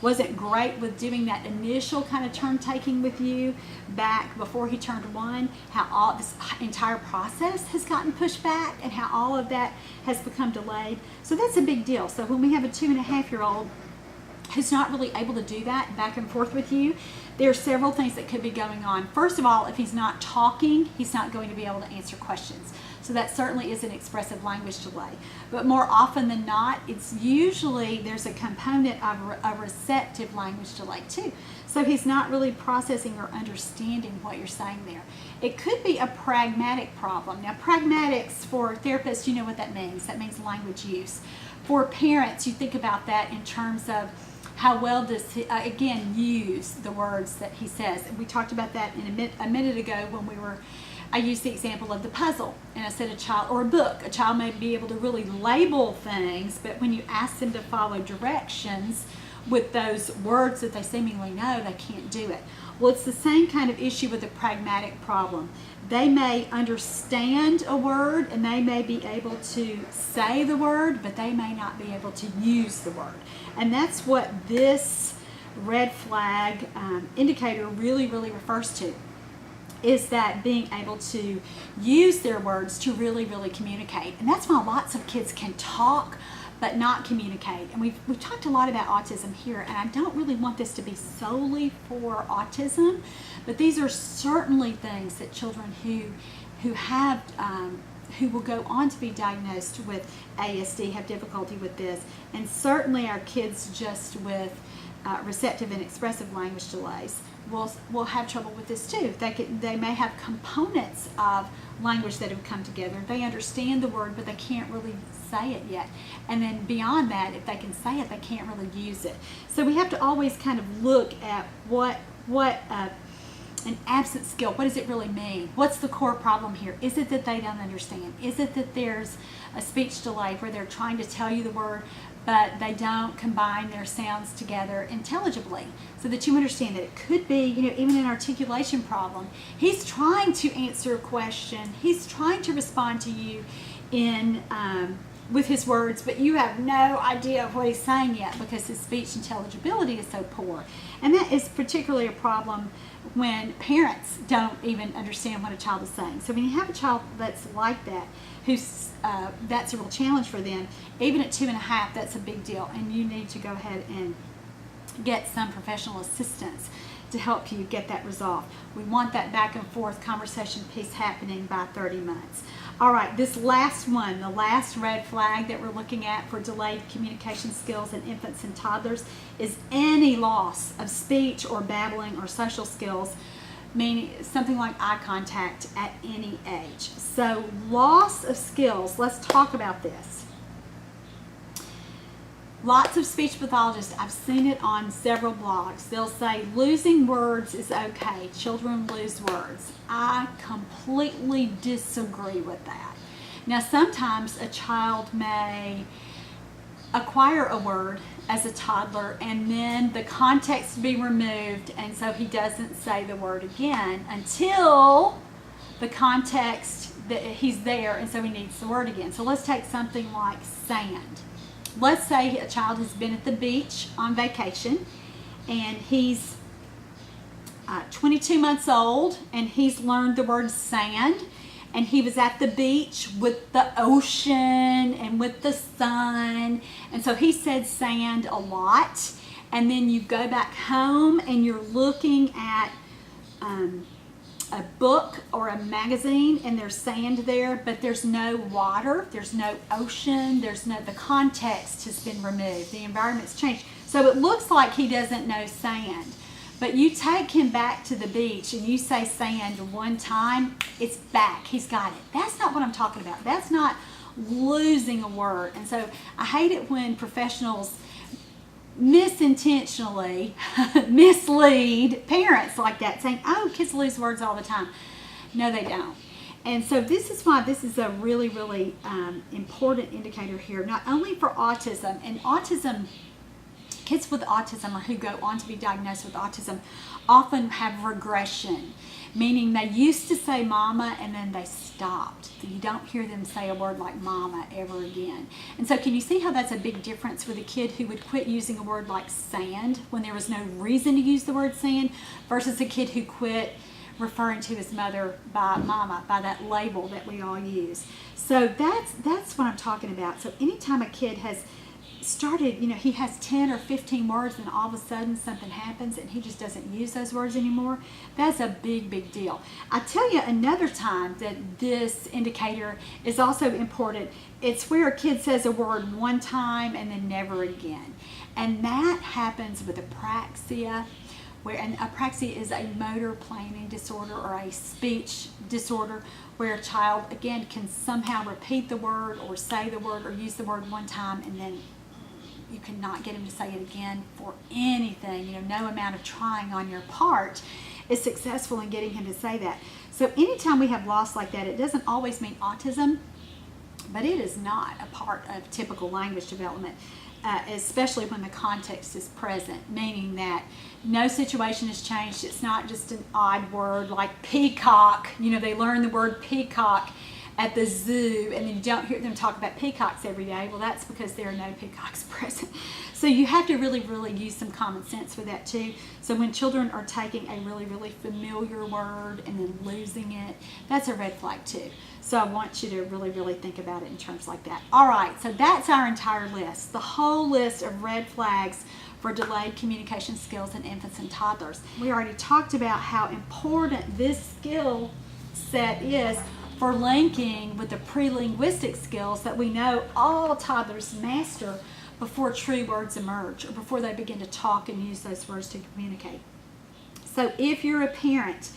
Speaker 1: wasn't great with doing that initial kind of turn taking with you back before he turned 1, how all this entire process has gotten pushed back, and how all of that has become delayed. So that's a big deal. So when we have a 2.5-year-old who's not really able to do that back and forth with you, there are several things that could be going on. First of all, if he's not talking, he's not going to be able to answer questions. So that certainly is an expressive language delay. But more often than not, it's usually there's a component of a receptive language delay too. So he's not really processing or understanding what you're saying there. It could be a pragmatic problem. Now, pragmatics for therapists, you know what that means. That means language use. For parents, you think about that in terms of how well does he, again, use the words that he says. We talked about that in a minute ago when I used the example of the puzzle. And I said a child, or a book, a child may be able to really label things, but when you ask them to follow directions with those words that they seemingly know, they can't do it. Well, it's the same kind of issue with a pragmatic problem. They may understand a word and they may be able to say the word, but they may not be able to use the word. And that's what this red flag indicator really refers to, is that being able to use their words to really communicate. And that's why lots of kids can talk but not communicate. And we've talked a lot about autism here, and I don't really want this to be solely for autism, but these are certainly things that children who have who will go on to be diagnosed with ASD have difficulty with this, and certainly our kids just with receptive and expressive language delays will have trouble with this too. They may have components of language that have come together. They understand the word, but they can't really say it yet. And then beyond that, if they can say it, they can't really use it. So we have to always kind of look at what an absent skill, what does it really mean? What's the core problem here? Is it that they don't understand? Is it that there's a speech delay where they're trying to tell you the word, but they don't combine their sounds together intelligibly, so that you understand that it could be, even an articulation problem. He's trying to answer a question. He's trying to respond to you with his words, but you have no idea of what he's saying yet because his speech intelligibility is so poor. And that is particularly a problem when parents don't even understand what a child is saying. So when you have a child that's like that, that's a real challenge for them, even at 2.5, that's a big deal, and you need to go ahead and get some professional assistance to help you get that resolved. We want that back and forth conversation piece happening by 30 months. All right, this last one, the last red flag that we're looking at for delayed communication skills in infants and toddlers is any loss of speech or babbling or social skills, meaning something like eye contact at any age. So loss of skills, let's talk about this. Lots of speech pathologists, I've seen it on several blogs, they'll say losing words is okay, children lose words. I completely disagree with that. Now sometimes a child may acquire a word as a toddler and then the context be removed, and so he doesn't say the word again until the context that he's there, and so he needs the word again. So let's take something like sand. Let's say a child has been at the beach on vacation and he's 22 months old and he's learned the word sand, and he was at the beach with the ocean and with the sun, and so he said sand a lot, and then you go back home and you're looking at a book or a magazine and there's sand there, but there's no water, there's no ocean, the context has been removed, the environment's changed. So it looks like he doesn't know sand, but you take him back to the beach and you say sand one time, it's back, he's got it. That's not what I'm talking about. That's not losing a word. And so I hate it when professionals misintentionally mislead parents like that, saying, oh, kids lose words all the time. No, they don't. And so this is why this is a really important indicator here, not only for autism. And autism, kids with autism or who go on to be diagnosed with autism often have regression, meaning they used to say mama and then they stopped. You don't hear them say a word like mama ever again. And so can you see how that's a big difference with a kid who would quit using a word like sand when there was no reason to use the word sand versus a kid who quit referring to his mother by mama, by that label that we all use. So that's what I'm talking about. So anytime a kid has started, he has 10 or 15 words, and all of a sudden something happens and he just doesn't use those words anymore, that's a big, big deal. I'll tell you another time that this indicator is also important. It's where a kid says a word one time and then never again. And that happens with apraxia, and apraxia is a motor planning disorder or a speech disorder where a child, again, can somehow repeat the word or say the word or use the word one time, and then you cannot get him to say it again for anything. No amount of trying on your part is successful in getting him to say that. So anytime we have loss like that, it doesn't always mean autism, but it is not a part of typical language development. Especially when the context is present, meaning that no situation has changed. It's not just an odd word like peacock. They learn the word peacock at the zoo, and then you don't hear them talk about peacocks every day. Well, that's because there are no peacocks present. So you have to really, really use some common sense for that too. So when children are taking a really, really familiar word and then losing it, that's a red flag too. So I want you to really, really think about it in terms like that. All right, so that's our entire list, the whole list of red flags for delayed communication skills in infants and toddlers. We already talked about how important this skill set is for linking with the pre-linguistic skills that we know all toddlers master before true words emerge or before they begin to talk and use those words to communicate. So if you're a parent,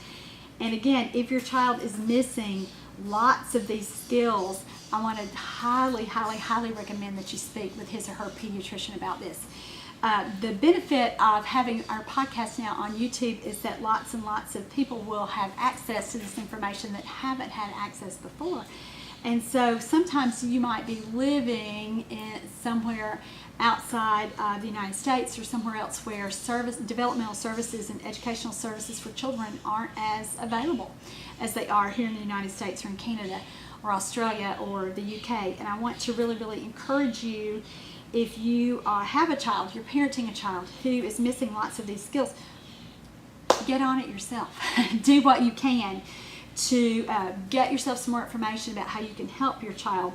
Speaker 1: and again, if your child is missing lots of these skills, I want to highly, highly, highly recommend that you speak with his or her pediatrician about this. The benefit of having our podcast now on YouTube is that lots and lots of people will have access to this information that haven't had access before. And so sometimes you might be living in somewhere outside of the United States or somewhere else where developmental services and educational services for children aren't as available as they are here in the United States or in Canada or Australia or the UK. And I want to really, really encourage you, if you have a child, you're parenting a child who is missing lots of these skills, get on it yourself. Do what you can to get yourself some more information about how you can help your child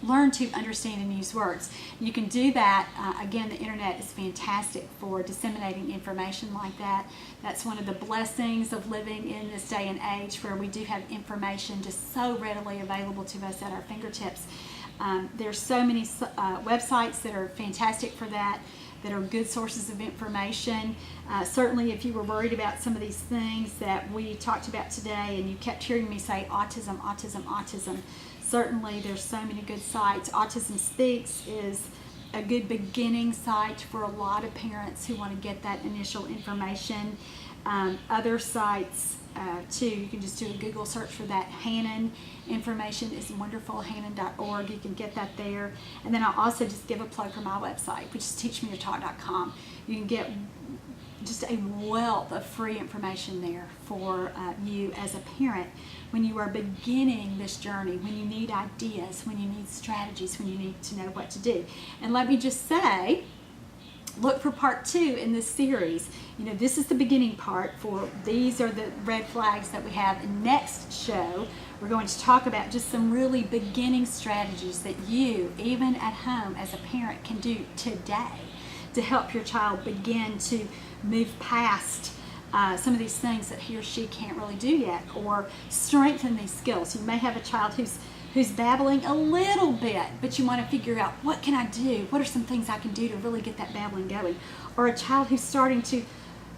Speaker 1: learn to understand and use words. You can do that. Again, the internet is fantastic for disseminating information like that. That's one of the blessings of living in this day and age where we do have information just so readily available to us at our fingertips. There's so many websites that are fantastic for that are good sources of information. Certainly if you were worried about some of these things that we talked about today and you kept hearing me say autism, autism, autism, certainly there's so many good sites. Autism Speaks is a good beginning site for a lot of parents who want to get that initial information. Other sites too, you can just do a Google search for that. Hannon information is wonderful, hannon.org. You can get that there. And then I'll also just give a plug for my website, which is teachmetotalk.com. You can get just a wealth of free information there for you as a parent when you are beginning this journey, when you need ideas, when you need strategies, when you need to know what to do. And let me just say, look for part 2 in this series. This is the beginning part for these are the red flags that we have. In next show, we're going to talk about just some really beginning strategies that you, even at home as a parent, can do today to help your child begin to move past some of these things that he or she can't really do yet, or strengthen these skills. You may have a child who's babbling a little bit, but you want to figure out, what can I do? What are some things I can do to really get that babbling going? Or a child who's starting to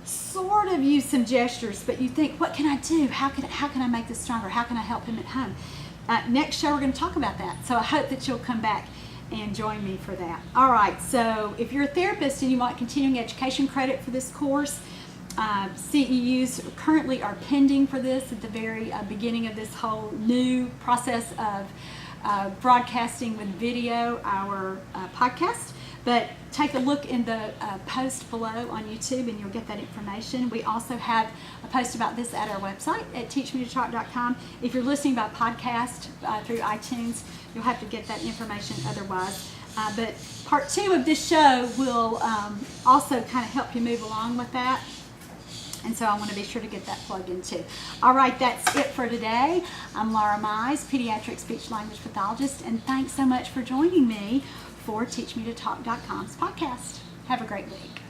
Speaker 1: sort of use some gestures, but you think, what can I do? How can I make this stronger? How can I help him at home? Next show we're going to talk about that. So I hope that you'll come back and join me for that. All right, so if you're a therapist and you want continuing education credit for this course, CEUs currently are pending for this at the very beginning of this whole new process of broadcasting with video our podcast. But take a look in the post below on YouTube and you'll get that information. We also have a post about this at our website at teachmetotalk.com. If you're listening by podcast through iTunes, you'll have to get that information otherwise. But part 2 of this show will also kind of help you move along with that. And so I want to be sure to get that plugged in too. All right, that's it for today. I'm Laura Mize, pediatric speech language pathologist, and thanks so much for joining me for teachmetotalk.com's podcast. Have a great week.